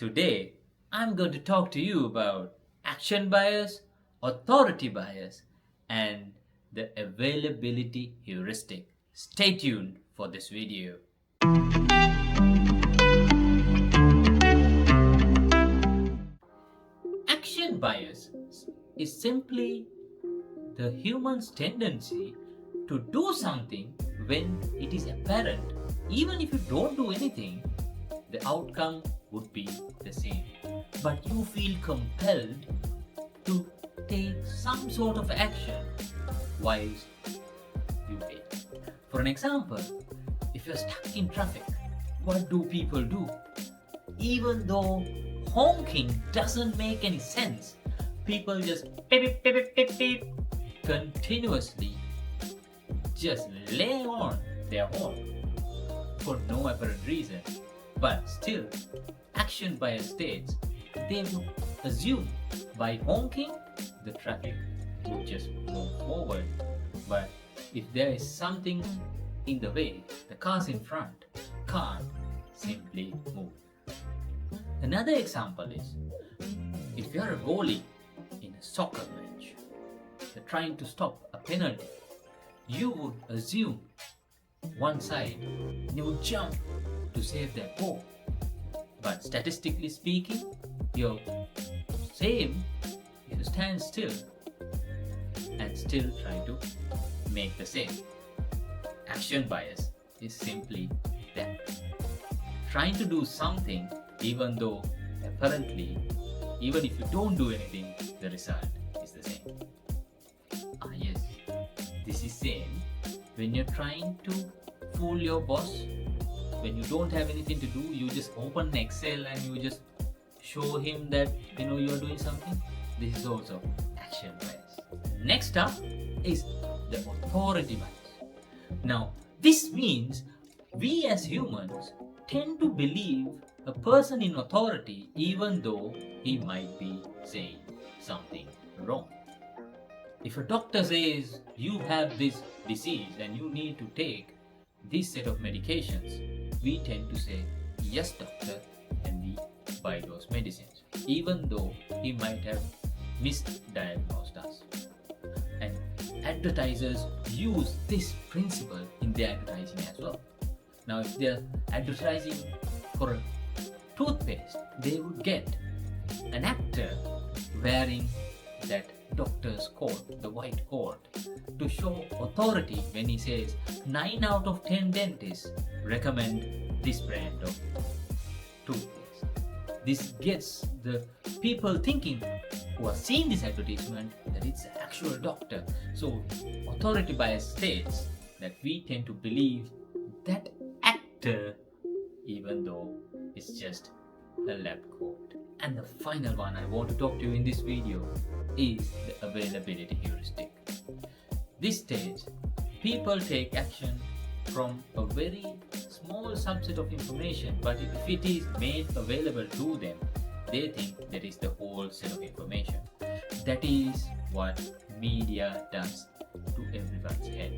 Today, I'm going to talk to you about action bias, authority bias, and the availability heuristic. Stay tuned for this video. Action bias is simply the human's tendency to do something when it is apparent. Even if you don't do anything, the outcome would be the same. But you feel compelled to take some sort of action whilst you wait. For an example, if you're stuck in traffic, what do people do? Even though honking doesn't make any sense, people just beep, beep, beep, beep, beep, continuously just lay on their horn for no apparent reason. But still, action bias states they would assume by honking the traffic would just move forward. But if there is something in the way, the cars in front can't simply move. Another example is if you are a goalie in a soccer match, you're trying to stop a penalty, you would assume one side and you would jump to save that goal. But statistically speaking, you're same if you stand still and still try to make the same. Action bias is simply that. Trying to do something even though apparently, even if you don't do anything, the result is the same. Yes, this is same when you're trying to fool your boss. When you don't have anything to do, you just open Excel and you just show him that you are doing something. This is also action bias. Next up is the authority bias. Now, this means we as humans tend to believe a person in authority even though he might be saying something wrong. If a doctor says you have this disease and you need to take this set of medications, we tend to say, yes doctor, and we buy those medicines, even though he might have misdiagnosed us. And advertisers use this principle in their advertising as well. Now, if they're advertising for a toothpaste, they would get an actor wearing that doctor's coat, the white coat, to show authority when he says 9 out of 10 dentists recommend this brand of toothpaste. This gets the people thinking who are seeing this advertisement that it's an actual doctor. So authority bias states that we tend to believe that actor even though it's just a lab coat. And the final one I want to talk to you in this video is the availability heuristic. This states people take action from a very small subset of information, but if it is made available to them, they think that is the whole set of information. That is what media does to everyone's head.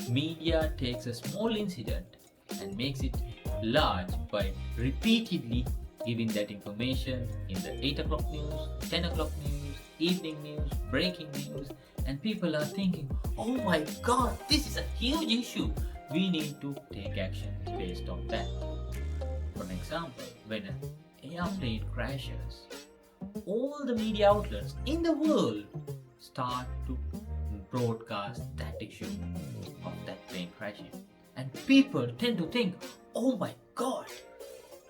Media takes a small incident and makes it large by repeatedly giving that information in the 8 o'clock news, 10 o'clock news, evening news, breaking news, and people are thinking, oh my god, this is a huge issue. We need to take action based on that. For an example, when an airplane crashes, all the media outlets in the world start to broadcast that issue of that plane crashing. And people tend to think, oh my god,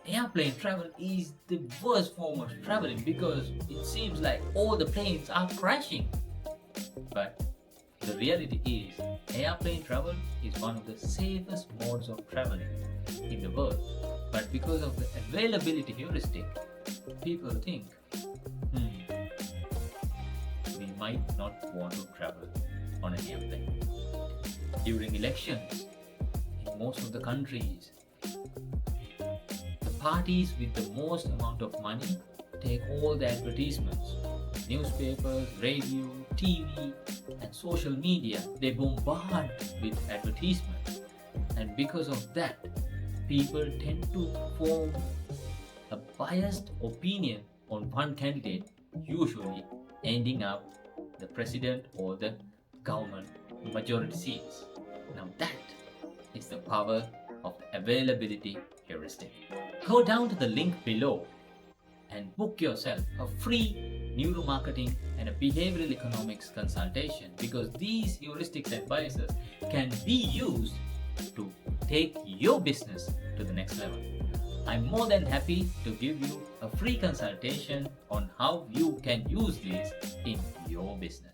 airplane travel is the worst form of traveling because it seems like all the planes are crashing. But the reality is, airplane travel is one of the safest modes of traveling in the world. But because of the availability heuristic, people think, we might not want to travel on an airplane. During elections, in most of the countries, the parties with the most amount of money take all the advertisements. Newspapers, radio, TV, and social media, they bombard with advertisements. And because of that, people tend to form biased opinion on one candidate, usually ending up the president or the government majority seats. Now that is the power of the availability heuristic. Go down to the link below and book yourself a free neuromarketing and a behavioral economics consultation, because these heuristics advices can be used to take your business to the next level. I'm more than happy to give you a free consultation on how you can use these in your business.